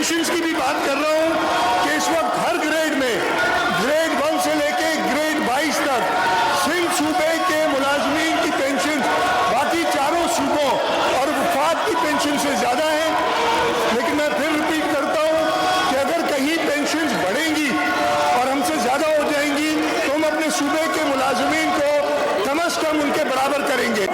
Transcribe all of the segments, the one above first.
Pensions की भी बात कर रहा हूं कि इस वक्त हर ग्रेड में ग्रेड 1 से लेके ग्रेड 22 तक सिंध सूबे के मुलाजमीन की पेंशन बाकी चारों सूबों और वफाक की पेंशन से ज्यादा है। लेकिन मैं फिर रिपीट करता हूं कि अगर कहीं पेंशन बढ़ेंगी और हमसे ज्यादा हो जाएंगी तो हम अपने सूबे के मुलाजमीन को कम अज कम उनके बराबर करेंगे।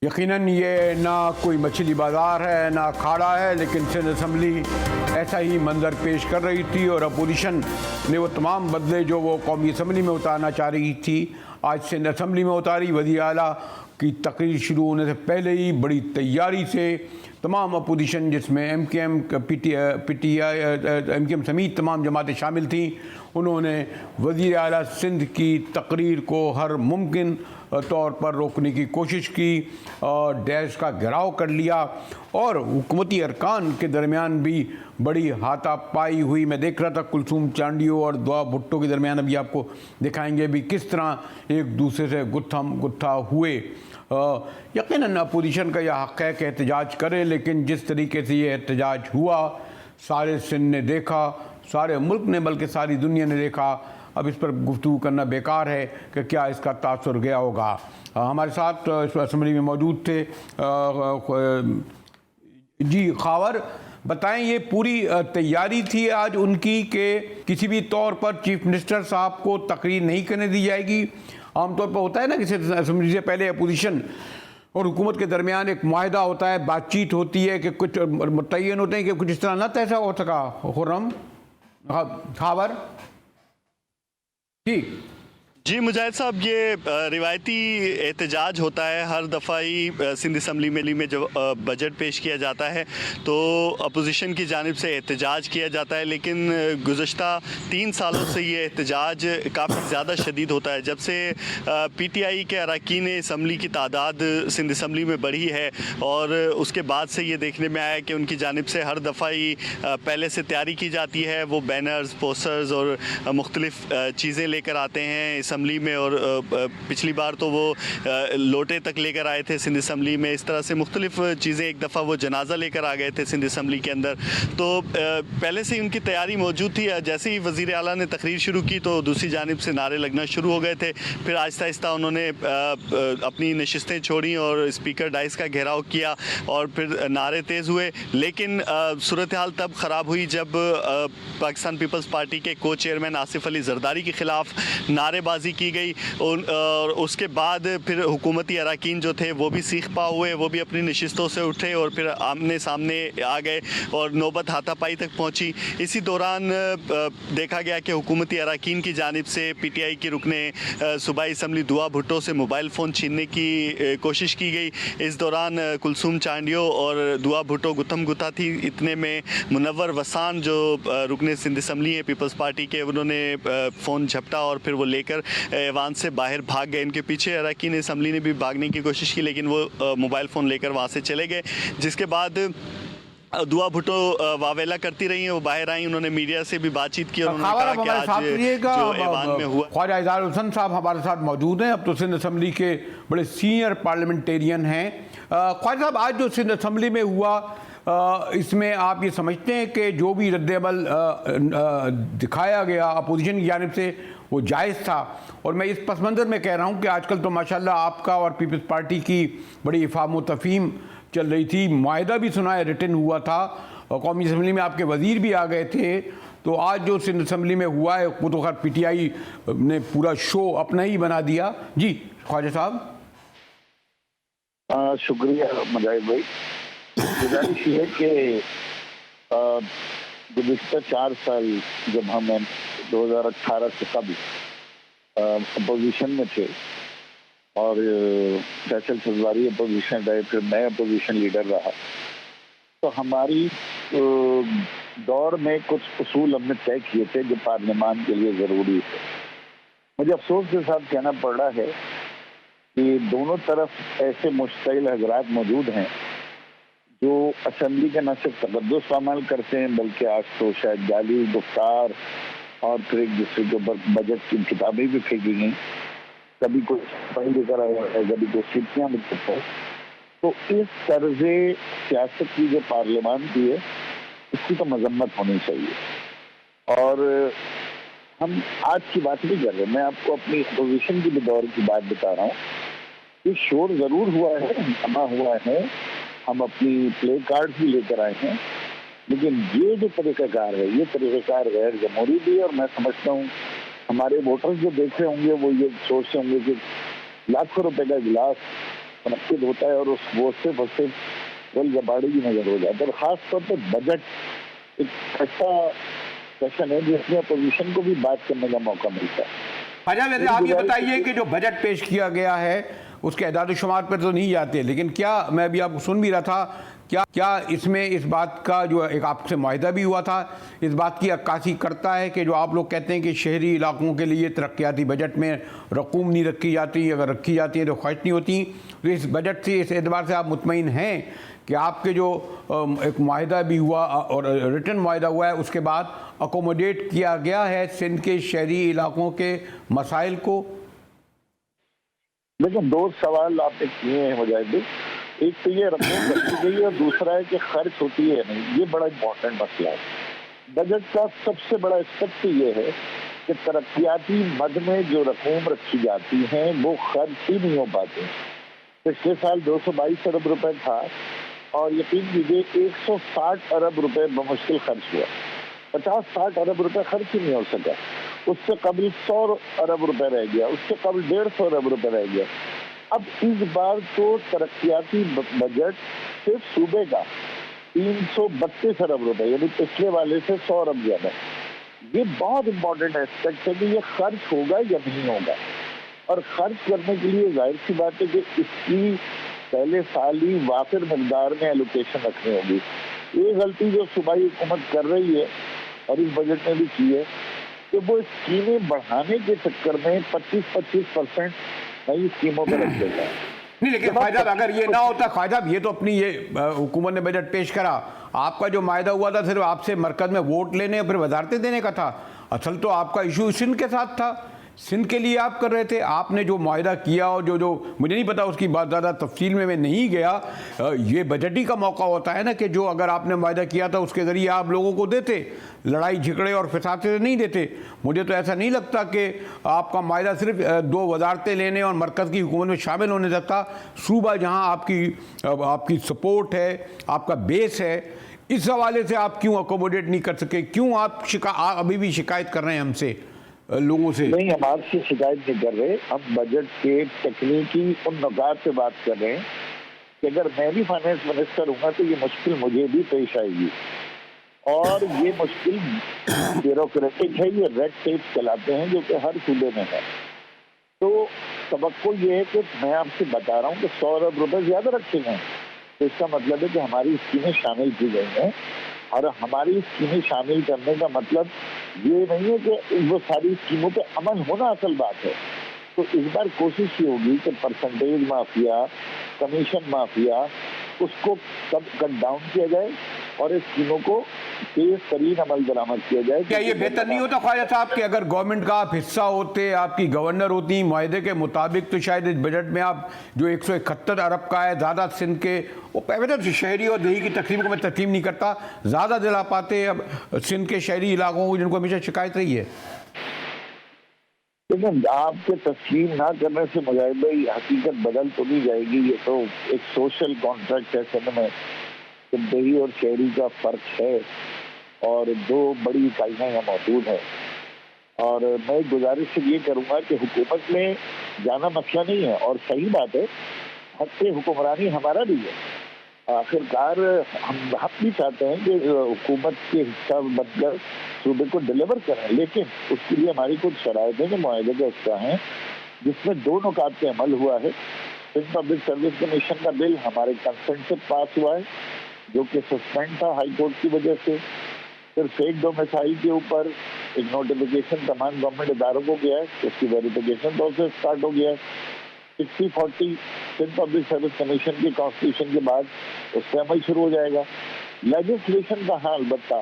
यकीनन ये ना कोई मछली बाजार है ना अखाड़ा है, लेकिन सिंध असम्बली ऐसा ही मंजर पेश कर रही थी और अपोजिशन ने वो तमाम बदले जो वो कौमी असम्बली में उतारना चाह रही थी आज सिंध असम्बली में उतारी। वज़ीर आला की तकरीर शुरू होने से पहले ही बड़ी तैयारी से तमाम अपोजिशन जिसमें MKM PTI MKM समेत तमाम जमातें शामिल थीं, उन्होंने वज़ीर आला सिंध की तकरीर को हर मुमकिन तौर पर रोकने की कोशिश की और डैश का घेराव कर लिया और हुकूमती अरकान के दरमियान भी बड़ी हाथापाई हुई। मैं देख रहा था कुलसूम चांडियो और दुआ भुट्टो के दरमियान, अभी आपको दिखाएंगे भी किस तरह एक दूसरे से गुत्था हुए। यकीनन अपोजिशन का यह हक़ है कि एहतजाज करे, लेकिन जिस तरीके से ये एहतजाज हुआ सारे सिंध ने देखा, सारे मुल्क ने बल्कि सारी दुनिया ने देखा। अब इस पर गुफ्तगू करना बेकार है कि क्या इसका तासुर गया होगा। हमारे साथ इस असम्बली में मौजूद थे जी खावर, बताएं ये पूरी तैयारी थी आज उनकी कि किसी भी तौर पर चीफ मिनिस्टर साहब को तकरीर नहीं करने दी जाएगी। आमतौर पर होता है ना किसी असम्बली से पहले अपोजिशन और हुकूमत के दरमियान एक मुआहदा होता है, बातचीत होती है कि कुछ मुतय्यन होते हैं कि कुछ इस तरह न तैसा हो सका। खुर्रम खावर जी मुजाहिद साहब, ये रिवायती एहतजाज होता है हर दफ़ा ही सिंध असम्बली में जब बजट पेश किया जाता है तो अपोजिशन की जानिब से एहतजाज किया जाता है। लेकिन गुज़श्ता 3 सालों से ये एहतजाज काफ़ी ज़्यादा शदीद होता है। जब से PTI के अरकान असम्बली की तादाद सिंध असम्बली में बढ़ी है और उसके बाद से ये देखने में आया कि उनकी जानिब से हर दफ़ा ही पहले से तैयारी की जाती है, वो बैनर्स, पोस्टर्स और मुख्तलिफ़ चीज़ें लेकर आते हैं असम्बली में। और पिछली बार तो वो लोटे तक लेकर आए थे सिंध असम्बली में। इस तरह से मुख्तलिफ चीज़ें, एक दफ़ा वो जनाजा लेकर आ गए थे सिंध असम्बली के अंदर। तो पहले से ही उनकी तैयारी मौजूद थी। जैसे ही वज़ीर आला ने तकरीर शुरू की तो दूसरी जानिब से नारे लगना शुरू हो गए थे। फिर आहिस्ता आहिस्ता उन्होंने अपनी नशिस्तें छोड़ी और स्पीकर डाइस का घेराव किया और फिर नारे तेज़ हुए। लेकिन सूरत हाल तब ख़राब हुई जब पाकिस्तान पीपल्स पार्टी के को चेयरमैन आसिफ अली जरदारी के ख़िलाफ़ नारेबाजी की गई और उसके बाद फिर हुकूमती अरकान जो थे वो भी सीख पा हुए, वो भी अपनी नशिस्तों से उठे और फिर आमने सामने आ गए और नौबत हाथापाई तक पहुंची। इसी दौरान देखा गया कि हुकूमती अरकान की जानिब से PTI की रुकने सूबाई असम्बली दुआ भुट्टो से मोबाइल फ़ोन छीनने की कोशिश की गई। इस दौरान कुलसूम चांडियो और दुआ भुट्टो गुत्थम गुत्था थी। इतने में मुनव्वर वसान जो रुकने सिंध असम्बली है पीपल्स पार्टी के, उन्होंने फ़ोन झपटा और फिर वो लेकर ऐवान से बाहर भाग गए। इनके पीछे अरकान असम्बली ने भी भागने की कोशिश की, लेकिन वो मोबाइल फ़ोन लेकर वहाँ से चले गए। जिसके बाद दुआ भुट्टो वावेला करती रही हैं, वो बाहर आई, उन्होंने मीडिया से भी बातचीत की और उन्होंने कहा कि आज जो ऐवान में हुआ। ख्वाजा इज़हार हुसैन साहब हमारे साथ मौजूद हैं, अब तो सिंध असम्बली के बड़े सीनियर पार्लियामेंटेरियन हैं। ख्वाजा साहब, आज जो सिंध असम्बली में हुआ इसमें आप ये समझते हैं कि जो भी रद्द-ए-अमल दिखाया गया अपोजिशन की जानिब से वो जायज़ था। और मैं इस पस मंज़र में कह रहा हूँ कि आजकल तो माशाल्लाह आपका और पीपल्स पार्टी की बड़ी इफ़ाम व तफ़हीम चल रही थी, मुआहदा भी सुना है रिटन हुआ था और कौमी असम्बली में आपके वज़ीर भी आ गए थे। तो आज जो सिंध असम्बली में हुआ है वो तो खैर PTI ने पूरा शो अपना ही बना दिया। जी ख्वाजा साहब। शुक्रिया मुजाहिद भाई। गुजारिश ये है कि गुज़िश्ता 4 साल जब हम 2018 से कबल अपोजिशन में थे और फैसल सजवारी अपोजिशन रहे, फिर मैं अपोजिशन लीडर रहा, तो हमारी दौर में कुछ उसूल हमने तय किए थे जो पार्लियामान के लिए ज़रूरी थे। मुझे अफसोस के साथ कहना पड़ रहा है कि दोनों तरफ ऐसे मुश्तइल हजरात मौजूद हैं जो असम्बली का न सिर्फ तकद्दुस अमल करते हैं बल्कि आज तो शायद जाली गुफ्तार और फिर एक दूसरे के ऊपर बजट की किताबें भी फेंकी गई, कभी कोई पढ़ लेकर आया है, कभी कोई सीटियाँ लिखते हैं। तो इस तर्ज सियासत की जो पार्लियामान की है इसकी तो मजम्मत होनी चाहिए। और हम आज की बात नहीं कर रहे, मैं आपको अपनी अपोजिशन की भी दौर की बात बता रहा हूँ। ये शोर जरूर हुआ है, हंगामा हुआ है, हम अपनी प्ले कार्ड भी लेकर आए हैं, लेकिन ये जो तरीक़ाकार है ये तरीक़ाकार गैर जमहूरी भी है। और मैं समझता हूँ हमारे वोटर्स जो देख रहे होंगे वो ये सोचते होंगे कि लाखों रुपए का गिलास मुनक्किद होता है और उस वो सिर्फ और सिर्फ गोल गबाड़ी की नजर हो जाता है। और ख़ास तौर पर बजट एक ऐसा सेशन है जिसमें अपोजिशन को भी बात करने का मौका मिलता है। ख्वाजा वैसे आप ये बताइए कि जो बजट पेश किया गया है उसके एदाद शुमार पर तो नहीं जाते, लेकिन क्या मैं अभी आपको सुन भी रहा था, क्या इसमें इस बात का जो एक आपसे मुआहदा भी हुआ था इस बात की अक्कासी करता है कि जो आप लोग कहते हैं कि शहरी इलाकों के लिए तरक्याती बजट में रकूम नहीं रखी जाती, अगर रखी जाती है तो ख्वाहिश नहीं होती, तो इस बजट से इस एतबार से आप मुतमईन हैं कि आपके जो एक मुआहदा भी हुआ और रिटर्न मुआहदा हुआ है उसके बाद अकोमोडेट किया गया है सिंध के शहरी इलाकों के मसाइल को? लेकिन 2 सवाल आपने किए हैं मुजाहिद। एक तो ये रकम रखी गई है और दूसरा है कि खर्च होती है नहीं, ये बड़ा इंपॉर्टेंट मसला है। बजट का सबसे बड़ा एस्पेक्ट ये है कि तरक्याती मद में जो रकूम रखी जाती हैं वो खर्च ही नहीं हो पाते। पिछले साल 222 अरब रुपए था और यकीन कीजिए 160 अरब रुपए बमुश्किल खर्च हुआ, 50-60 अरब रुपए खर्च ही नहीं हो सका। उससे कबल 100 अरब रुपए रह गया, उससे कबल 150 अरब रुपए रह गया। अब इस बार तो तरक्याती बजट सिर्फ सूबे का 332 अरब रुपए, यानी पिछले वाले से 100 अरब ज्यादा। ये बहुत इंपॉर्टेंट एस्पेक्ट है कि ये खर्च होगा या नहीं होगा। और खर्च करने के लिए जाहिर सी बात है कि इसकी पहले साल ही वाफिर मकदार में एलोकेशन रखनी होगी। ये गलती जो सूबाई हुकूमत कर रही है और इस बजट में भी की है कि वो स्कीमें बढ़ाने के चक्कर में 25% नई स्कीमों पर रख देता है। नहीं, लेकिन ख्वाजा अगर ये ना होता, ख्वाजा ये तो अपनी ये हुकूमत ने बजट पेश करा, आपका जो मायदा हुआ था सिर्फ आपसे मरकज में वोट लेने और फिर वजारतें देने का था। असल तो आपका इशू सिंध के साथ था, सिंध के लिए आप कर रहे थे। आपने जो मुआहदा किया और जो मुझे नहीं पता उसकी बात ज़्यादा तफसील में मैं नहीं गया, ये बजटी का मौका होता है ना कि जो अगर आपने मुआहदा किया था उसके ज़रिए आप लोगों को देते, लड़ाई झगड़े और फसाद से नहीं देते। मुझे तो ऐसा नहीं लगता कि आपका मुआहदा सिर्फ 2 वजारतें लेने और मरकज़ की हुकूमत में शामिल होने तक था। सूबा जहाँ आपकी सपोर्ट है, आपका बेस है, इस हवाले से आप क्यों अकोमोडेट नहीं कर सके? क्यों आप अभी भी शिकायत कर रहे हैं हमसे लोगों से? नहीं, हम आपसे शिकायत नहीं कर रहे, हम बजट के तकनीकी उन नुकात से बात कर रहे हैं कि अगर मैं भी फाइनेंस मिनिस्टर हूँ तो ये मुश्किल मुझे भी पेश आएगी। और ये मुश्किल ब्यूरोक्रेटिक है, ये रेड टेप चलाते हैं जो कि हर सूबे में है। तो तवक्को ये है कि मैं आपसे बता रहा हूँ कि 100 अरब रुपए ज्यादा रखे गए, तो इसका मतलब है कि हमारी स्कीमें शामिल की गई हैं। और हमारी स्कीमें शामिल करने का मतलब ये नहीं है कि वो सारी स्कीमों पे अमल होना असल बात है। तो इस बार कोशिश ये होगी कि परसेंटेज माफिया, कमीशन माफिया, उसको कब कट डाउन किया जाए और इस स्कीमों को तेज तरीन अमल दरामद किया जाए। क्या ये बेहतर नहीं होता ख्वाजा साहब कि अगर गवर्नमेंट का आप हिस्सा होते, आपकी गवर्नर होती मुआहदे के मुताबिक, तो शायद इस बजट में आप जो 171 अरब का है ज़्यादा सिंध के, वो पहले शहरी और देही की तकसीम को मैं तस्लीम नहीं करता, ज़्यादा दिला पाते अब सिंध के शहरी इलाकों को जिनको हमेशा शिकायत रही है। लेकिन आपके तस्लीम ना करने से मुजाहिद भाई हकीकत बदल तो नहीं जाएगी। ये तो एक सोशल कॉन्ट्रैक्ट है सिंध में कि दही और शहरी का फर्क है और दो बड़ी इकाइयाँ यहाँ मौजूद है। और मैं गुजारिश ये करूंगा कि हुकूमत में जाना मसला नहीं है और सही बात है, हक से हुक्मरानी हमारा भी है। आखिरकार हम भी चाहते हैं कि हुकूमत के हिस्सा बनकर सूबे को डिलीवर करें, लेकिन उसके लिए हमारी कुछ शराइतें जो मुआहदे का हिस्सा हैं जिसमें दो नुकात पे अमल हुआ है। सिंध पब्लिक सर्विस कमीशन का बिल हमारे कंसेंट से पास हुआ है जो कि सस्पेंड था हाई कोर्ट की वजह से। फिर फेक डोमिसाइल के ऊपर एक नोटिफिकेशन तमाम गवर्नमेंट इदारों को गया है, उसकी वेरिफिकेशन प्रोसेस स्टार्ट हो गया है। 60-40 सिंध पब्लिक सर्विस कमीशन के कॉन्स्टिट्यूशन के बाद उस पर अमल शुरू हो जाएगा। लेजिस्लेशन का हाल बता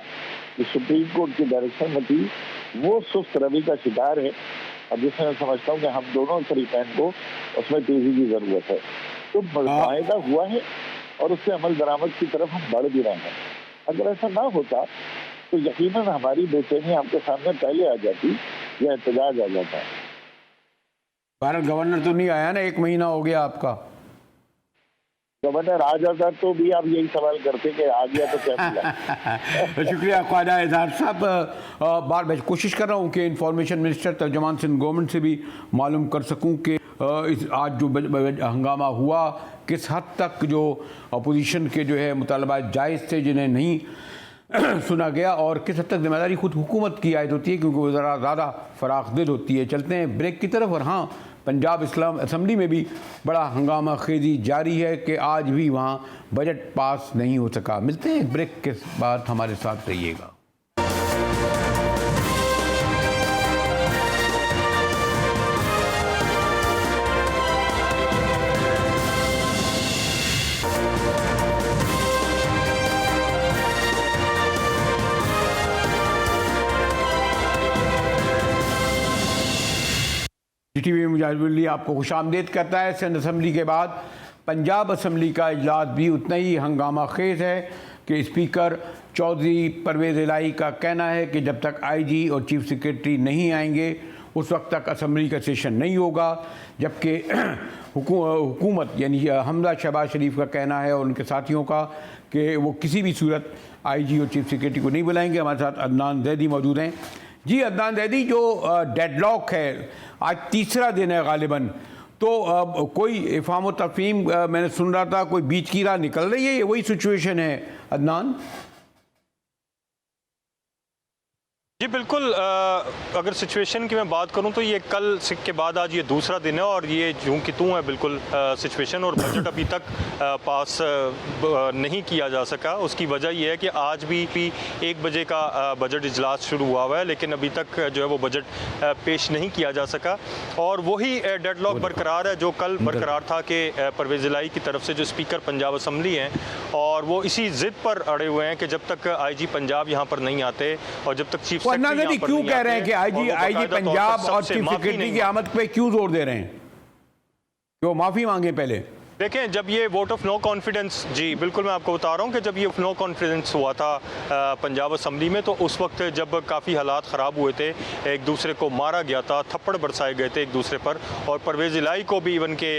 जो सुप्रीम कोर्ट की डायरेक्शन में थी वो सुस्त रवि का शिकार है। अब जिसमें मैं समझता हूँ कि हम दोनों तरीक़ैन को उसमें तेजी की जरूरत है। तो मुआहदा हुआ है और उससे अमल दरामद की तरफ हम बढ़ भी रहे हैं। अगर ऐसा ना होता तो यकीनन हमारी बेचैनी आपके सामने पहले आ जाती या एहतजाज आ जाता है। भारत गवर्नर तो नहीं आया ना, 1 महीना हो गया आपका। गवर्नर आ जाता तो भी आप यही सवाल करते कि आ गया तो क्या मिला। शुक्रिया ख्वाजा इजहार साहब। बार मैं कोशिश कर रहा हूँ कि इंफॉर्मेशन मिनिस्टर तर्जमान सिंध गवर्नमेंट से भी मालूम कर सकूँ कि इस आज जो हंगामा हुआ किस हद तक जो अपोजिशन के जो है मुतालबा जायज़ थे जिन्हें नहीं सुना गया और किस हद तक जिम्मेदारी खुद हुकूमत की आयद होती है क्योंकि वो ज़रा ज़्यादा फराख दिल होती है। चलते हैं ब्रेक की तरफ। और हाँ, पंजाब इस्लाम असम्बली में भी बड़ा हंगामा खेजी जारी है कि आज भी वहाँ बजट पास नहीं हो सका। मिलते हैं ब्रेक के बाद, हमारे साथ रहिएगा। GTV में मुजाहिद आपको खुशामदीद करता है। सिंध असम्बली के बाद पंजाब असम्बली का इजलास भी उतना ही हंगामा खेज है कि स्पीकर चौधरी परवेज़ इलाही का कहना है कि जब तक IG और चीफ सेक्रेटरी नहीं आएंगे उस वक्त तक असम्बली का सेशन नहीं होगा। जबकि हुकूमत यानी हमजा शहबाज शरीफ का कहना है और उनके साथियों का कि वो किसी भी सूरत IG और चीफ सेक्रेटरी को नहीं बुलाएंगे। हमारे साथ अदनान जैदी मौजूद हैं। जी अदनान जैदी, जो डेडलॉक है आज तीसरा दिन है गालिबन, तो कोई इफ़ाम व तफ़हीम मैंने सुन रहा था कोई बीच की राह निकल रही है, ये वही सिचुएशन है अदनान? जी बिल्कुल, अगर सिचुएशन की मैं बात करूं तो ये कल के बाद आज ये दूसरा दिन है और ये यूं कि तूं है बिल्कुल सिचुएशन। और बजट अभी तक पास नहीं किया जा सका। उसकी वजह ये है कि आज भी 1 बजे का बजट इजलास शुरू हुआ है लेकिन अभी तक जो है वो बजट पेश नहीं किया जा सका। और वही डेडलॉक बरकरार है जो कल बरकरार था कि परवेज़ इलाही की तरफ से जो स्पीकर पंजाब असम्बली हैं और वो इसी ज़िद पर अड़े हुए हैं कि जब तक IG पंजाब यहाँ पर नहीं आते और जब तक चीफ सेक्रेटरी क्यों कह रहे हैं कि IG पंजाब और चीफ सेक्रेटरी की आमद पे क्यों जोर दे रहे हैं कि वो माफी मांगे पहले? देखें, जब ये वोट ऑफ नो कॉन्फिडेंस, जी बिल्कुल मैं आपको बता रहा हूँ कि जब ये नो कॉन्फिडेंस हुआ था पंजाब असम्बली में तो उस वक्त जब काफ़ी हालात ख़राब हुए थे, एक दूसरे को मारा गया था, थप्पड़ बरसाए गए थे एक दूसरे पर और परवेज़ इलाही को भी इवन के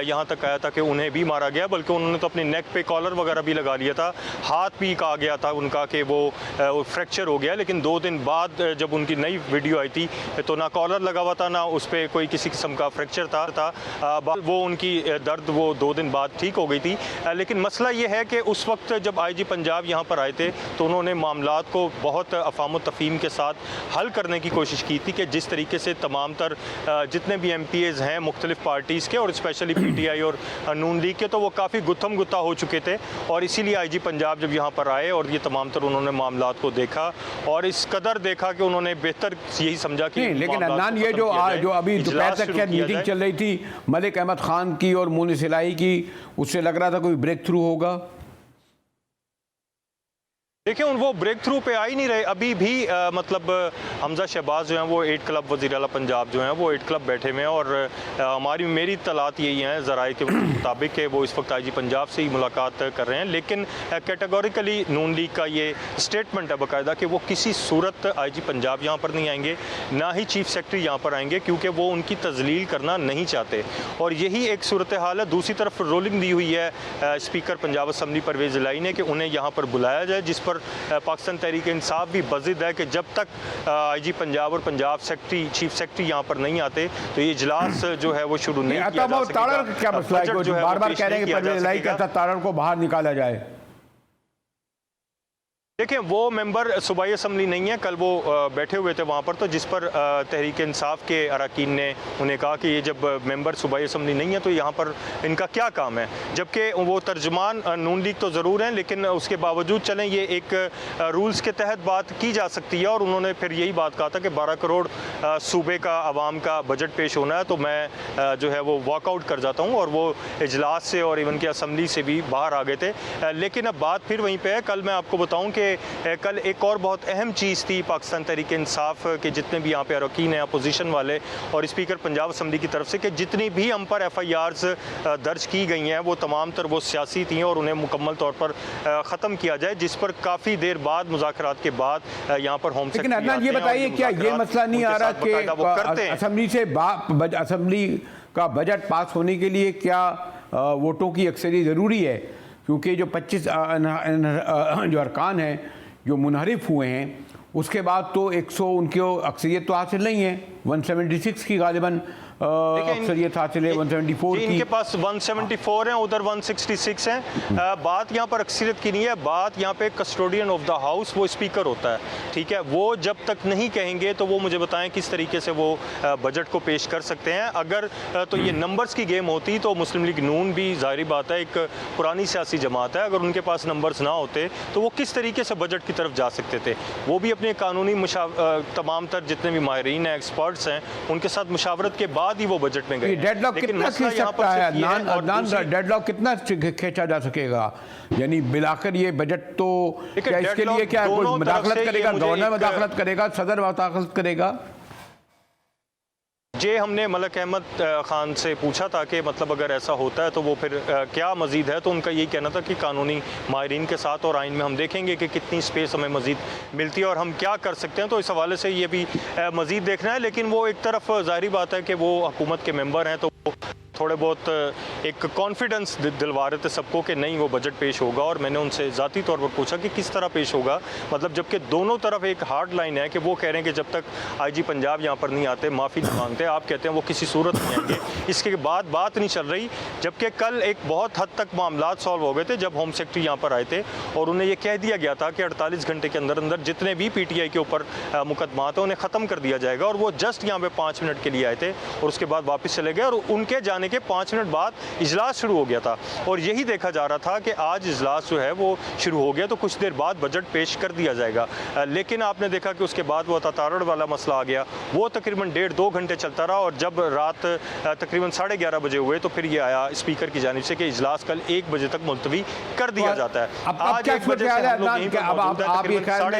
यहाँ तक आया था कि उन्हें भी मारा गया, बल्कि उन्होंने तो अपनी नेक पे कॉलर वगैरह भी लगा लिया था, हाथ भी कहा गया था उनका कि वो फ्रैक्चर हो गया। लेकिन 2 दिन बाद जब उनकी नई वीडियो आई थी तो ना कॉलर लगा हुआ था ना उस पर कोई किसी किस्म का फ्रैक्चर था। वो उनकी दर्द वो 2 दिन बाद ठीक हो गई थी। लेकिन मसला ये है कि उस वक्त जब IG पंजाब यहाँ पर आए थे तो उन्होंने मामलात को बहुत अफ़ाम तफ़हीम के साथ हल करने की कोशिश की थी कि जिस तरीके से तमाम तर जितने भी MPAs हैं मुख्तलिफ पार्टीज़ के और स्पेशली PTI और नून लीग के, तो वो काफ़ी गुत्थम गुत्ता हो चुके थे। और इसीलिए IG पंजाब जब यहाँ पर आए और ये तमाम तर उन्होंने मामलात को देखा और इस कदर देखा कि उन्होंने बेहतर यही समझा कि लेकिन अदनान ये जो अभी दोपहर तक क्या मीटिंग चल रही थी मलिक अहमद खान की और मुनिस इलाही की, उससे लग रहा था कोई ब्रेक थ्रू होगा। देखिए वो ब्रेक थ्रू पे आ ही नहीं रहे अभी भी। मतलब हमजा शहबाज जो हैं वो 8 क्लब वज़ीर आला पंजाब जो हैं वो 8 क्लब बैठे हुए हैं और मेरी तलात यही है ज़राए के मुताबिक कि वो इस वक्त आईजी पंजाब से ही मुलाकात कर रहे हैं। लेकिन कैटेगोरिकली नून लीग का ये स्टेटमेंट है बाकायदा कि वो किसी सूरत आईजी पंजाब यहाँ पर नहीं आएंगे, ना ही चीफ सेक्रेटरी यहाँ पर आएंगे, क्योंकि वो उनकी तजलील करना नहीं चाहते। और यही एक सूरत हाल है। दूसरी तरफ रोलिंग दी हुई है स्पीकर पंजाब असम्बली परवेज़ इलाही ने कि उन्हें यहाँ पर बुलाया जाए, जिस पर पाकिस्तान तहरीक इंसाफ भी बज़िद है कि जब तक आईजी पंजाब और पंजाब सेक्रेटरी चीफ सेक्रेटरी यहाँ पर नहीं आते तो ये इजलास जो है वो शुरू नहीं किया जा सकेगा। क्या मसला है जो बार-बार कह रहे हैं कि परवेज़ इलाही कहता तारड़ को बाहर निकाला जाए? देखिए वो मेंबर सूबाई असम्बली नहीं है, कल वो बैठे हुए थे वहाँ पर, तो जिस पर तहरीक इंसाफ के अरकान ने उन्हें कहा कि ये जब मेंबर सूबाई असम्बली नहीं है तो यहाँ पर इनका क्या काम है। जबकि वो तर्जमान नून लीग तो ज़रूर हैं, लेकिन उसके बावजूद चलें ये एक रूल्स के तहत बात की जा सकती है। और उन्होंने फिर यही बात कहा था कि 12 करोड़ सूबे का आवाम का बजट पेश होना है तो मैं जो है वो वॉकआउट कर जाता हूँ। और वो इजलास से और इवन के असम्बली से भी बाहर आ गए थे। लेकिन अब बात फिर वहीं पर है। कल मैं आपको बताऊँ कि कल एक और बहुत अहम चीज़ थी पाकिस्तान तहरीक इंसाफ के जितने भी यहाँ पे अरकान हैं अपोजिशन वाले और स्पीकर पंजाब असम्बली की तरफ से, कि जितनी भी हम पर FIRs दर्ज की गई हैं वो तमाम तर वो सियासी थी और उन्हें मुकम्मल तौर पर ख़त्म किया जाए, जिस पर काफ़ी देर बाद मुज़ाकरात के बाद यहाँ पर होम लेकिन अदनान ये बताइए क्या ये मसला नहीं आ रहा कि असम्बली का बजट पास होने के लिए क्या वोटों की अक्सरियत ज़रूरी है? क्योंकि जो 25 जो अरकान हैं जो मुनहरिफ हुए हैं उसके बाद तो 100 उनकी अक्सरियत तो हासिल नहीं है। 176 की गालिबन अक्सरियत हासिल है, 174 की। इनके पास 174 हैं, उधर 166 हैं। बात यहाँ पर अक्सरियत की नहीं है, बात यहाँ पे कस्टोडियन ऑफ द हाउस वो स्पीकर होता है, ठीक है। वो जब तक नहीं कहेंगे तो वो मुझे बताएं किस तरीके से वो बजट को पेश कर सकते हैं। अगर तो ये नंबर्स की गेम होती तो मुस्लिम लीग नून भी ज़ाहिर बात है एक पुरानी सियासी जमात है, अगर उनके पास नंबर्स ना होते तो वो किस तरीके से बजट की तरफ जा सकते थे। वो भी अपने कानूनी तमाम तर जितने भी माहिरीन हैं एक्सपर्ट्स हैं उनके साथ मुशावरत के बाद ही वो बजट में गए। डेडलॉक कितना खींच सकता है डेडलॉक कितना खींचा जा सकेगा? यानी मिलाकर ये बजट तो क्या इसके लिए क्या कोई मदाखलत करेगा? गवर्नर मदाखलत करेगा? सदर मदाखलत करेगा? जे हमने मलक अहमद ख़ान से पूछा था कि मतलब अगर ऐसा होता है तो वो फिर क्या मज़ीद है, तो उनका यही कहना था कि कानूनी माहिरीन के साथ और आइन में हम देखेंगे कि कितनी स्पेस हमें मज़ीद मिलती है और हम क्या कर सकते हैं। तो इस हवाले से ये भी मज़ीद देखना है। लेकिन वो एक तरफ ज़ाहिर बात है कि वो हुकूमत के मेंबर हैं तो थोड़े बहुत एक कॉन्फिडेंस दिलवा रहे थे सबको कि नहीं वो बजट पेश होगा। और मैंने उनसे ज़ाती तौर पर पूछा कि किस तरह पेश होगा, मतलब जबकि दोनों तरफ एक हार्ड लाइन है कि वो कह रहे हैं कि जब तक आईजी पंजाब यहाँ पर नहीं आते माफ़ी नहीं मांगते, आप कहते हैं वो किसी सूरत नहीं आएंगे। इसके बाद बात नहीं चल रही, जबकि कल एक बहुत हद तक मामलात सॉल्व हो गए थे जब होम सेक्रेटरी यहाँ पर आए थे और उन्हें यह कह दिया गया था कि 48 घंटे के अंदर अंदर जितने भी PTI के ऊपर मुकदमात हैं उन्हें ख़त्म कर दिया जाएगा। और वो जस्ट यहाँ पर 5 मिनट के लिए आए थे और उसके बाद वापस चले गए और उनके जाने के 5 मिनट बाद इजलास शुरू हो गया था। और यही देखा जा रहा था कि आज इजलास जो है वो शुरू हो गया तो कुछ देर बाद बजट पेश कर दिया जाएगा। लेकिन आपने देखा कि उसके बाद वो तारड़ वाला मसला आ गया, वो तकरीबन 1.5-2 घंटे चलता रहा और जब रात तकरीबन 11:30 बजे हुए तो फिर ये आया स्पीकर की जानिब से कि इजलास कल 1 बजे तक मुलतवी कर दिया जाता है। आज 1 बजे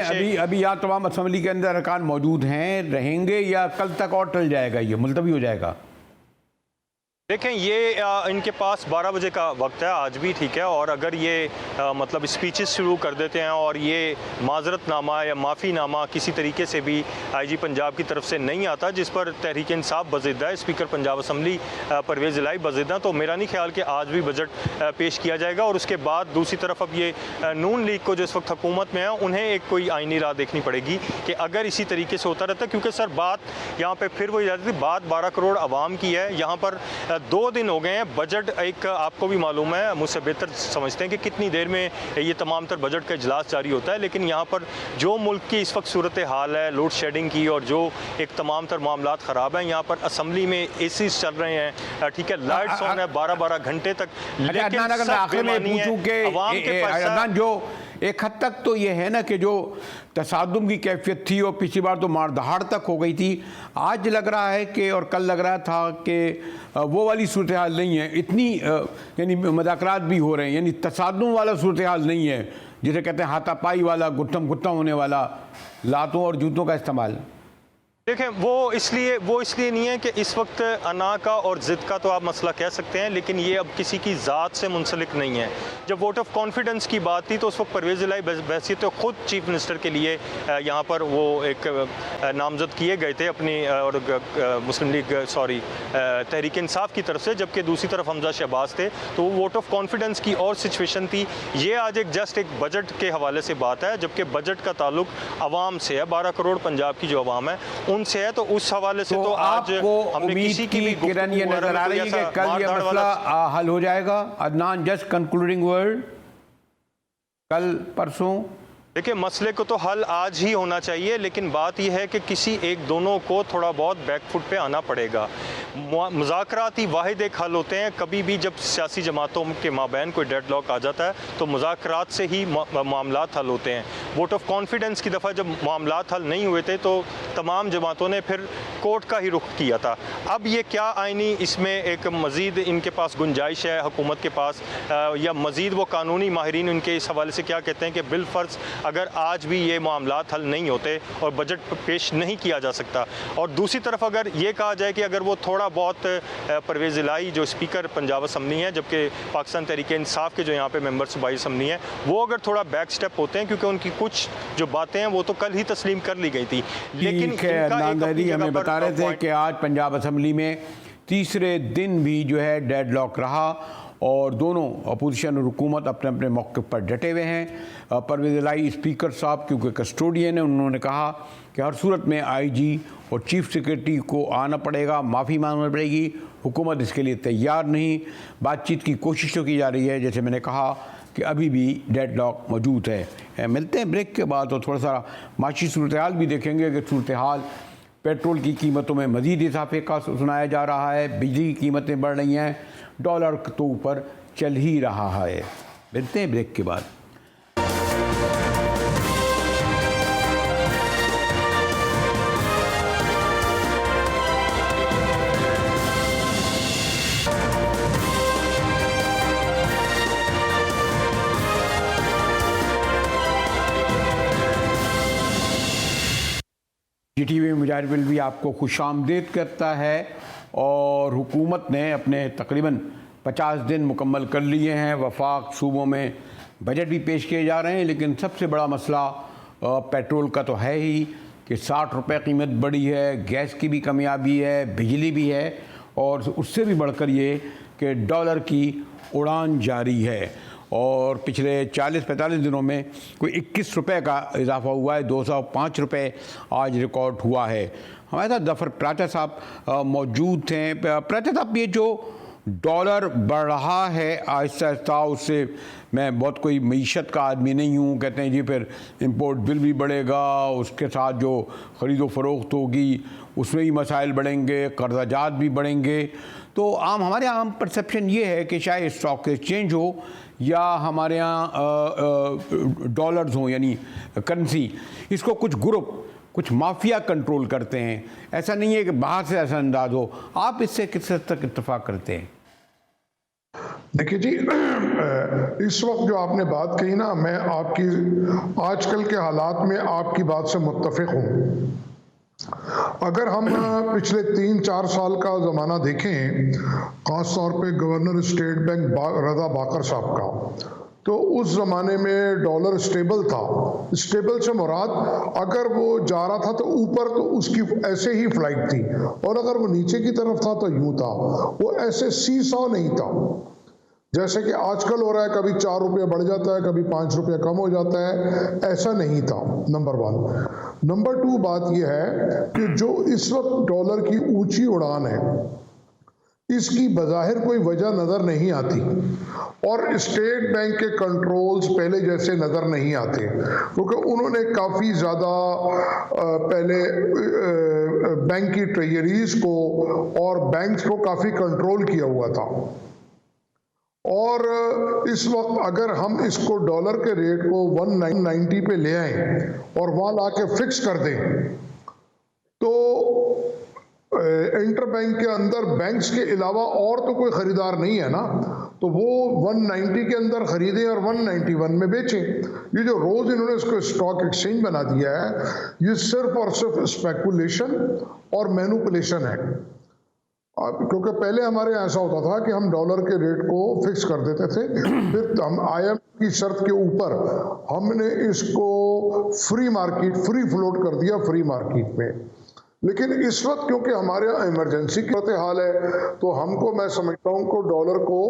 से अभी यहाँ तमाम असम्बली के अंदर अरकान मौजूद हैं, रहेंगे या कल तक और टल जाएगा, ये मुलतवी हो जाएगा? देखें ये इनके पास 12 बजे का वक्त है आज भी, ठीक है। और अगर ये मतलब स्पीचेस शुरू कर देते हैं और ये माजरतनामा या माफ़ीनामा किसी तरीके से भी आईजी पंजाब की तरफ से नहीं आता जिस पर तहरीक इंसाफ बज़िद्दा है, स्पीकर पंजाब असम्बली परवेज़ इलाही बज़िद्दा, तो मेरा नहीं ख्याल कि आज भी बजट पेश किया जाएगा। और उसके बाद दूसरी तरफ अब ये नून लीग को जो इस वक्त हुकूमत में है उन्हें एक कोई आइनी राह देखनी पड़ेगी कि अगर इसी तरीके से होता रहता है, क्योंकि सर बात यहाँ पर फिर वही जाती थी, बात 12 करोड़ आवाम की है। यहाँ पर 2 दिन हो गए हैं बजट, एक आपको भी मालूम है मुझसे बेहतर समझते हैं कि कितनी देर में ये तमाम तर बजट का इजलास जारी होता है। लेकिन यहाँ पर जो मुल्क की इस वक्त सूरत हाल है लोड शेडिंग की और जो एक तमाम तर मामलात ख़राब हैं, यहाँ पर असम्बली में AC चल रहे हैं, ठीक है, लाइट्स ऑन है 12-12 घंटे तक। लेकिन आखिर में पूछूं कि जो एक हद तक तो ये है ना कि जो तसादुम की कैफियत थी और पिछली बार तो मार दहाड़ तक हो गई थी, आज लग रहा है कि और कल लग रहा था कि वो वाली सूरत हाल नहीं है, इतनी यानी मुज़ाकरात भी हो रहे हैं, यानी तसादुम वाला सूरत हाल नहीं है। जिसे कहते हैं हाथापाई वाला, गुत्थम गुत्था होने वाला, लातों और जूतों का इस्तेमाल? देखें, वो इसलिए नहीं है कि इस वक्त अना का और ज़िद का तो आप मसला कह सकते हैं, लेकिन ये अब किसी की ज़ात से मुंसलिक नहीं है। जब वोट ऑफ कॉन्फिडेंस की बात थी तो उस वक्त परवेज़ इलाही बहसीत तो ख़ुद चीफ मिनिस्टर के लिए यहाँ पर वो एक नामज़द किए गए थे अपनी और मुस्लिम लीग तहरीक इंसाफ की तरफ से, जबकि दूसरी तरफ हमजा शहबाज थे। तो वो वोट ऑफ कॉन्फिडेंस की और सिचुएशन थी। ये आज जस्ट एक बजट के हवाले से बात है, जबकि बजट का ताल्लुक आवाम से है, 12 करोड़ पंजाब की जो आवाम है उनसे है। तो उस हवाले से तो आज हमने किसी की भी किरण ये नजर आ रही है कि कल ये मसला हल हो जाएगा? अदनान, जस्ट कंक्लूडिंग वर्ड, कल परसों? देखिए, मसले को तो हल आज ही होना चाहिए, लेकिन बात यह है कि किसी एक दोनों को थोड़ा बहुत बैकफुट पे आना पड़ेगा। मुज़ाकरात ही वाहिद एक हल होते हैं। कभी भी जब सियासी जमातों के माबैन कोई डेडलॉक आ जाता है तो मुज़ाकरात से ही मामलात हल होते हैं। वोट ऑफ कॉन्फिडेंस की दफ़ा जब मामलात हल नहीं हुए थे तो तमाम जमातों ने फिर कोर्ट का ही रुख किया था। अब ये क्या आइनी इसमें एक मज़ीद इनके पास गुंजाइश है हुकूमत के पास, या मज़ीद वो कानूनी माहिरीन इनके इस हवाले से क्या कहते हैं कि बिलफ़र्ज़ अगर आज भी ये मामलात हल नहीं होते और बजट पेश नहीं किया जा सकता, और दूसरी तरफ अगर ये कहा जाए कि अगर वो थोड़ा बहुत परवेज़ इलाही जो स्पीकर पंजाब असम्बली हैं, जबकि पाकिस्तान तहरीक इंसाफ के जो यहाँ पे मेंबर सूबाई असम्बली हैं, वो अगर थोड़ा बैक स्टेप होते हैं, क्योंकि उनकी कुछ जो बातें हैं वो तो कल ही तस्लीम कर ली गई थी। लेकिन हमें बता रहे थे कि आज पंजाब असम्बली में तीसरे दिन भी जो है डेडलॉक रहा और दोनों अपोजिशन और हुकूमत अपने अपने मौके पर डटे हुए हैं। परवेज़ इलाही स्पीकर साहब क्योंकि कस्टोडियन है, उन्होंने कहा कि हर सूरत में आईजी और चीफ सेक्रेटरी को आना पड़ेगा, माफ़ी मांगनी पड़ेगी, हुकूमत इसके लिए तैयार नहीं। बातचीत की कोशिशों की जा रही है, जैसे मैंने कहा कि अभी भी डेडलॉक मौजूद है। मिलते हैं ब्रेक के बाद और थोड़ा सा माशी सूरत हाल भी देखेंगे कि सूरत हाल पेट्रोल की कीमतों में मज़ीद इजाफे का सुनाया जा रहा है, बिजली की कीमतें बढ़ रही हैं, डॉलर तो ऊपर चल ही रहा है। मिलते हैं ब्रेक के बाद। GTV मुजाहिर भी आपको खुशामदीद करता है और हुकूमत ने अपने तकरीबन 50 दिन मुकम्मल कर लिए हैं। वफाक सूबों में बजट भी पेश किए जा रहे हैं, लेकिन सबसे बड़ा मसला पेट्रोल का तो है ही कि 60 रुपये कीमत बढ़ी है, गैस की भी कमियाबी है, बिजली भी है, और उससे भी बढ़कर ये कि डॉलर की उड़ान जारी है। और पिछले 40-45 दिनों में कोई 21 रुपये का इजाफा हुआ है, 205 रुपये आज रिकॉर्ड हुआ है। हमारे साथ जफर प्राचा साहब मौजूद थे। प्राचा साहब, ये जो डॉलर बढ़ रहा है आहिस्ता आहिस्ता, उससे मैं बहुत कोई मईशत का आदमी नहीं हूँ, कहते हैं जी फिर इंपोर्ट बिल भी बढ़ेगा, उसके साथ जो ख़रीदो फरोख्त होगी उसमें भी मसाइल बढ़ेंगे, कर्जाजात भी बढ़ेंगे। तो हमारे आम परसेप्शन ये है कि शायद स्टॉक एक्सचेंज हो या हमारे यहाँ डॉलर्स हों, यानी करेंसी, इसको कुछ ग्रुप, कुछ माफिया कंट्रोल करते हैं। ऐसा नहीं है कि बाहर से ऐसा अंदाज हो। आप इससे किस हद तक इत्तेफाक करते हैं? देखिए जी, इस वक्त जो आपने बात कही ना, मैं आपकी आजकल के हालात में आपकी बात से मुत्तफिक हूँ। अगर हम पिछले 3-4 साल का ज़माना देखें, ख़ास तौर पे गवर्नर स्टेट बैंक रज़ा बाकर साहब का, तो उस ज़माने में डॉलर स्टेबल था। स्टेबल से मुराद अगर वो जा रहा था तो ऊपर तो उसकी ऐसे ही फ्लाइट थी, और अगर वो नीचे की तरफ था तो यूँ था, वो ऐसे सीसॉ नहीं था जैसे कि आजकल हो रहा है। कभी 4 रुपये बढ़ जाता है, कभी 5 रुपये कम हो जाता है, ऐसा नहीं था। नंबर 1। नंबर 2 बात यह है कि जो इस वक्त डॉलर की ऊंची उड़ान है, इसकी बज़ाहिर कोई वजह नज़र नहीं आती, और स्टेट बैंक के कंट्रोल्स पहले जैसे नज़र नहीं आते, क्योंकि उन्होंने काफ़ी ज़्यादा पहले बैंक की ट्रेजरीज को और बैंक्स को काफ़ी कंट्रोल किया हुआ था। और इस वक्त अगर हम इसको डॉलर के रेट को 190 पे ले आए और वहाँ ला के फिक्स कर दें, तो इंटर बैंक के अंदर बैंक्स के अलावा और तो कोई ख़रीदार नहीं है ना, तो वो 190 के अंदर खरीदें और 191 में बेचें। ये जो रोज इन्होंने इसको स्टॉक एक्सचेंज बना दिया है, ये सिर्फ और सिर्फ स्पेकुलेशन और मैनिपुलेशन है। क्योंकि पहले हमारे यहाँ ऐसा होता था कि हम डॉलर के रेट को फिक्स कर देते थे, फिर हम IMF की शर्त के ऊपर हमने इसको फ्री फ्लोट कर दिया फ्री मार्केट में। लेकिन इस वक्त क्योंकि हमारे यहाँ इमरजेंसी की हाल है, तो हमको, मैं समझता हूँ को डॉलर को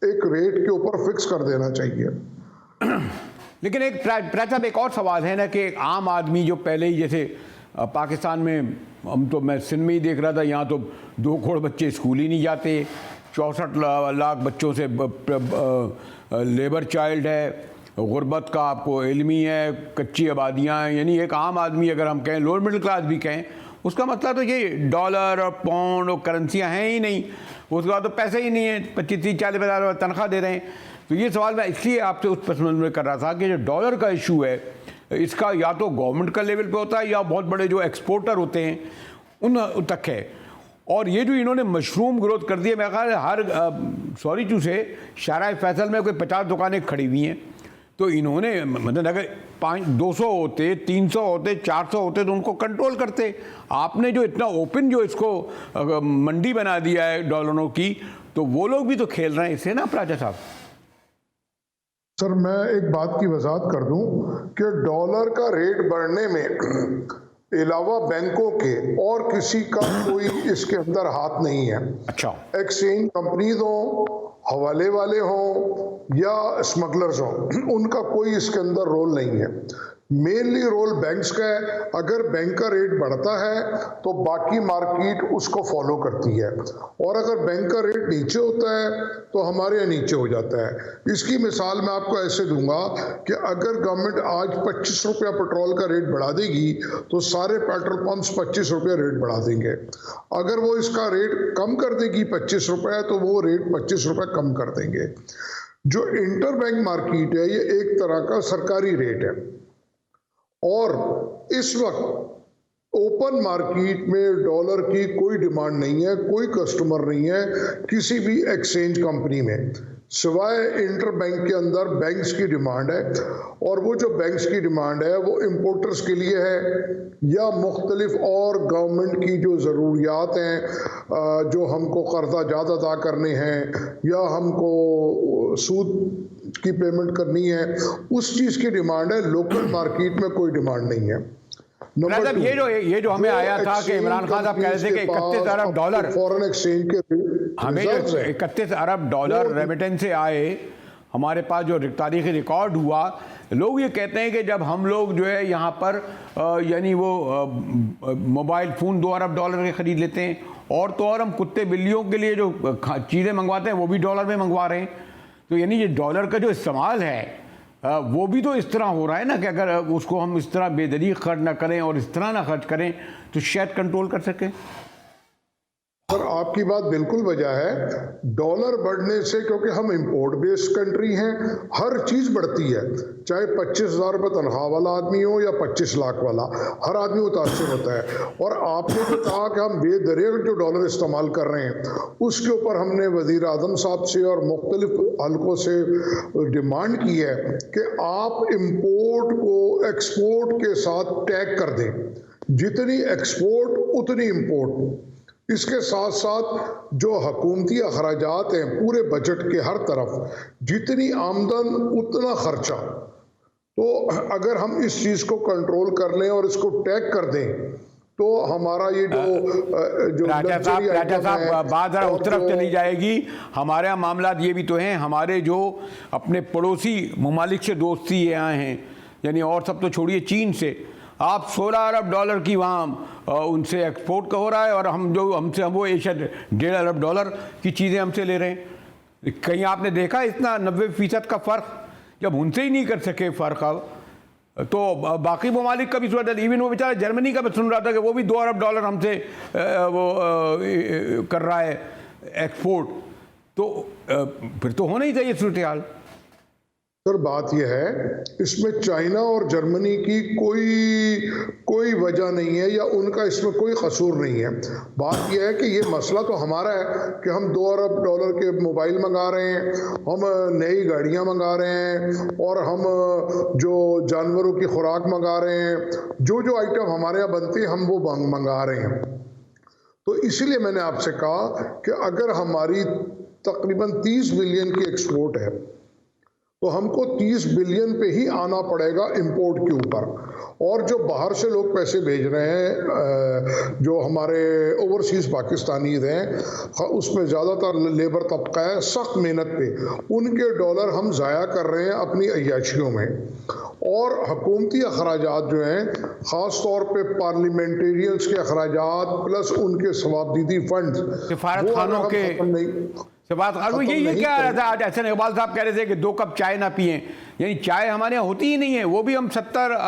एक रेट के ऊपर फिक्स कर देना चाहिए। लेकिन एक साहब एक और सवाल है ना कि एक आम आदमी जो पहले ही, जैसे पाकिस्तान में मैं सिंध में ही देख रहा था, यहाँ तो 2 करोड़ बच्चे स्कूल ही नहीं जाते, 64 लाख बच्चों से लेबर चाइल्ड है, गुर्बत का आपको इल्म ही है, कच्ची आबादियाँ हैं। यानी एक आम आदमी, अगर हम कहें लोअर मिडिल क्लास भी कहें, उसका मतलब तो ये डॉलर और पाउंड और करेंसियाँ हैं ही नहीं, उसके बाद तो पैसे ही नहीं है, 25-40 हज़ार तनख्वाह दे रहे हैं। तो ये सवाल मैं इसलिए आपसे उस पसमंद में कर रहा था कि जो डॉलर का इशू है, इसका या तो गवर्नमेंट का लेवल पे होता है या बहुत बड़े जो एक्सपोर्टर होते हैं उन तक है। और ये जो इन्होंने मशरूम ग्रोथ कर दी है, मेरा ख्याल है हर सॉरी टू से शाहराह फैसल में कोई 50 दुकानें खड़ी हुई हैं। तो इन्होंने मतलब अगर 200 होते, 300 होते, 400 होते तो उनको कंट्रोल करते। आपने जो इतना ओपन जो इसको मंडी बना दिया है डॉलरों की, तो वो लोग भी तो खेल रहे हैं इससे ना राजा साहब। सर, मैं एक बात की वजाहत कर दूं कि डॉलर का रेट बढ़ने में अलावा बैंकों के और किसी का कोई इसके अंदर हाथ नहीं है। अच्छा। एक्सचेंज कंपनीज हो, हवाले वाले हों या स्मगलर्स हों, उनका कोई इसके अंदर रोल नहीं है। मेनली रोल बैंक्स का है। अगर बैंक का रेट बढ़ता है तो बाकी मार्केट उसको फॉलो करती है, और अगर बैंक का रेट नीचे होता है तो हमारे यहाँ नीचे हो जाता है। इसकी मिसाल मैं आपको ऐसे दूंगा कि अगर गवर्नमेंट आज 25 रुपया पेट्रोल का रेट बढ़ा देगी तो सारे पेट्रोल पंप्स 25 रुपया रेट बढ़ा देंगे। अगर वो इसका रेट कम कर देगी 25 रुपया, तो वो रेट 25 रुपया कम कर देंगे। जो इंटर बैंक मार्केट है, ये एक तरह का सरकारी रेट है, और इस वक्त ओपन मार्केट में डॉलर की कोई डिमांड नहीं है, कोई कस्टमर नहीं है किसी भी एक्सचेंज कंपनी में, सिवाय इंटर बैंक के अंदर बैंक्स की डिमांड है। और वो जो बैंक्स की डिमांड है वो इंपोर्टर्स के लिए है या मुख्तलिफ और गवर्नमेंट की जो ज़रूरियात हैं, जो हमको कर्जा ज़्यादा अदा करने हैं या हमको सूद की पेमेंट करनी है, उस चीज़ की डिमांड है। लोकल मार्केट में कोई डिमांड नहीं है। नंबर 2, ये जो हमें आया था कि इमरान खान साहब कह रहे थे कि 31 अरब डॉलर फॉरेन एक्सचेंज के, हमें जो 31 अरब डॉलर रेमिटेंस से आए, हमारे पास जो तारीखी रिकॉर्ड हुआ, लोग ये कहते हैं कि जब हम लोग जो है यहाँ पर यानी वो मोबाइल फ़ोन 2 अरब डॉलर के ख़रीद लेते हैं, और तो और हम कुत्ते बिल्लियों के लिए जो चीज़ें मंगवाते हैं वो भी डॉलर में मंगवा रहे हैं। तो यानी ये डॉलर का जो इस्तेमाल है वो भी तो इस तरह हो रहा है ना कि अगर उसको हम इस तरह बेदरीग खर्च ना करें और इस तरह ना खर्च करें तो शायद कंट्रोल कर सकें। सर, आपकी बात बिल्कुल वजह है। डॉलर बढ़ने से, क्योंकि हम इंपोर्ट बेस्ड कंट्री हैं, हर चीज़ बढ़ती है। चाहे 25,000 रुपये तनख्वाह वाला आदमी हो या 25 लाख वाला, हर आदमी मुतासर होता है। और आपने जो कहा कि हम बेदरेग जो डॉलर इस्तेमाल कर रहे हैं, उसके ऊपर हमने वज़ीर आज़म साहब से और मुख्तलिफ हलकों से डिमांड की है कि आप इंपोर्ट को एक्सपोर्ट के साथ टैग कर दें। जितनी एक्सपोर्ट उतनी इंपोर्ट। इसके साथ साथ जो हुकूमती अखराजात हैं पूरे बजट के हर तरफ, जितनी आमदन उतना खर्चा। तो अगर हम इस चीज़ को कंट्रोल कर लें और इसको टैग कर दें तो हमारा ये जो राजा साहब बात जरा उस तरफ चली जाएगी। हमारे यहाँ मामला ये भी तो हैं, हमारे जो अपने पड़ोसी ममालिक से दोस्ती यहाँ हैं, यानी और सब तो छोड़िए, चीन से आप 16 अरब डॉलर की वहाँ उनसे एक्सपोर्ट का हो रहा है, और हम वो एशिया 1.5 अरब डॉलर की चीज़ें हमसे ले रहे हैं। कहीं आपने देखा इतना 90% का फ़र्क? जब उनसे ही नहीं कर सके फ़र्क अब, तो बाकी ममालिक का भी सूरत है। इवन वो बेचारा जर्मनी का मैं सुन रहा था कि वो भी 2 अरब डॉलर हमसे वो कर रहा है एक्सपोर्ट। तो फिर तो होना ही चाहिए सूरत हाल। सर बात यह है, इसमें चाइना और जर्मनी की कोई वजह नहीं है या उनका इसमें कोई कसूर नहीं है। बात यह है कि ये मसला तो हमारा है कि हम $2 अरब के मोबाइल मंगा रहे हैं, हम नई गाड़ियां मंगा रहे हैं और हम जो जानवरों की खुराक मंगा रहे हैं, जो आइटम हमारे यहाँ बनते हैं हम वो मंगा रहे हैं। तो इसीलिए मैंने आपसे कहा कि अगर हमारी तकरीबन 30 बिलियन की एक्सपोर्ट है तो हमको 30 बिलियन पे ही आना पड़ेगा इंपोर्ट के ऊपर। और जो बाहर से लोग पैसे भेज रहे हैं, जो हमारे ओवरसीज पाकिस्तानीज हैं, उसमें ज़्यादातर लेबर तबका है सख्त मेहनत पे, उनके डॉलर हम ज़ाया कर रहे हैं अपनी अय्याशियों में। और हुकूमती अखराजात जो हैं, ख़ास तौर पे पार्लियामेंटेरियंस के अखराजात प्लस उनके सवाबदीदी फंड, सिफारत खानों के बात ये क्या आ रहा था आज एहसन इकबाल साहब कह रहे थे कि 2 कप चाय ना पिए, यानी चाय हमारे यहाँ होती ही नहीं है, वो भी हम 70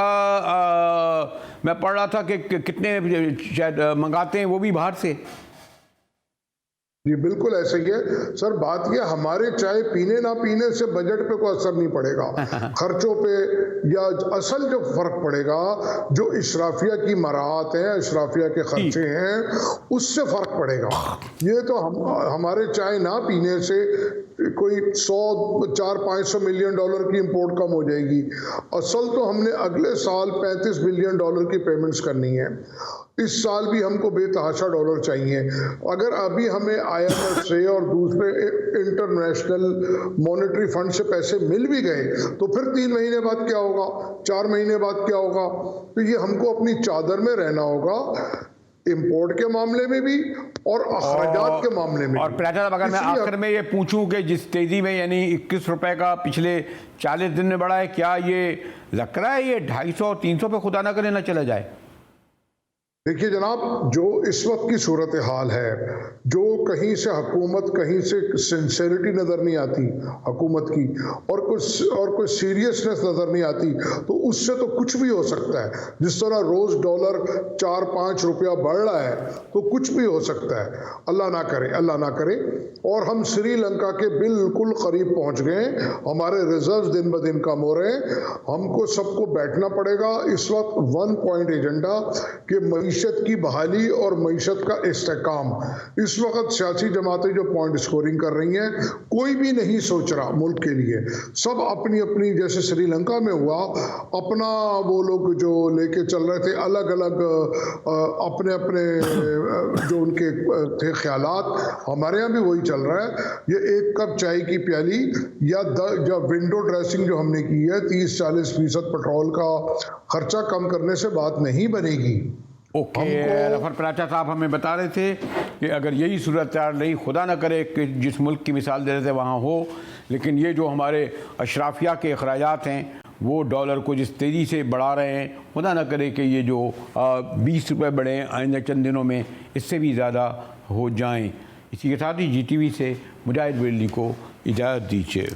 मैं पढ़ रहा था कि कितने मंगाते हैं वो भी बाहर से। जी बिल्कुल ऐसे ही है सर। बात यह हमारे चाय पीने ना पीने से बजट पे कोई असर नहीं पड़ेगा, खर्चों पे या असल जो फर्क पड़ेगा जो इशराफिया की मराहत है, इशराफिया के खर्चे हैं, उससे फर्क पड़ेगा। ये तो हमारे चाय ना पीने से कोई 400-500 मिलियन डॉलर की इंपोर्ट कम हो जाएगी। असल तो हमने अगले साल 35 बिलियन डॉलर की पेमेंट्स करनी है। इस साल भी हमको बेतहाशा डॉलर चाहिए। अगर अभी हमें IMF से और दूसरे इंटरनेशनल मॉनेटरी फंड से पैसे मिल भी गए तो फिर 3 महीने बाद क्या होगा, 4 महीने बाद क्या होगा? तो ये हमको अपनी चादर में रहना होगा, इंपोर्ट के मामले में भी और अखराजात के मामले में। और प्राचा साहब, अगर मैं आखिर में ये पूछूं कि जिस तेजी में यानी 21 रुपए का पिछले 40 दिन में बढ़ा है, क्या ये लग रहा है ये 250-300 पे खुदा ना करे ना चला जाए? देखिए जनाब, जो इस वक्त की सूरत हाल है, जो कहीं से हुकूमत, कहीं से सिंसेरिटी नज़र नहीं आती हुकूमत की, और कोई सीरियसनेस नज़र नहीं आती, तो उससे तो कुछ भी हो सकता है। जिस तरह रोज़ डॉलर 4-5 रुपया बढ़ रहा है तो कुछ भी हो सकता है। अल्लाह ना करे, अल्लाह ना करे। और हम श्रीलंका के बिल्कुल करीब पहुँच गए, हमारे रिजर्व दिन ब दिन कम हो रहे हैं। हमको सबको बैठना पड़ेगा इस वक्त 1 पॉइंट एजेंडा के मईशत की बहाली और मईशत का इस्तेकाम। इस वक्त सियासी जमातें जो पॉइंट स्कोरिंग कर रही हैं, कोई भी नहीं सोच रहा मुल्क के लिए। सब अपनी अपनी, जैसे श्रीलंका में हुआ, अपना वो लोग जो लेके चल रहे थे अलग अलग अपने अपने जो उनके थे ख्यालात, हमारे यहाँ भी वही चल रहा है। ये 1 कप चाय की प्याली या विंडो ड्रेसिंग जो हमने की है, 30-40% पेट्रोल का खर्चा कम करने से बात नहीं बनेगी। ओके, रफर प्राचा साहब हमें बता रहे थे कि अगर यही सूरत रही, खुदा ना करे कि जिस मुल्क की मिसाल दे रहे थे वहाँ हो, लेकिन ये जो हमारे अशराफिया के अखराजात हैं वो डॉलर को जिस तेज़ी से बढ़ा रहे हैं, खुदा ना करे कि ये जो 20 रुपये बढ़े आइंदा चंद दिनों में इससे भी ज़्यादा हो जाएं। इसी के साथ ही GTV से मुजाहिद वेली को इजाज़त दीजिए।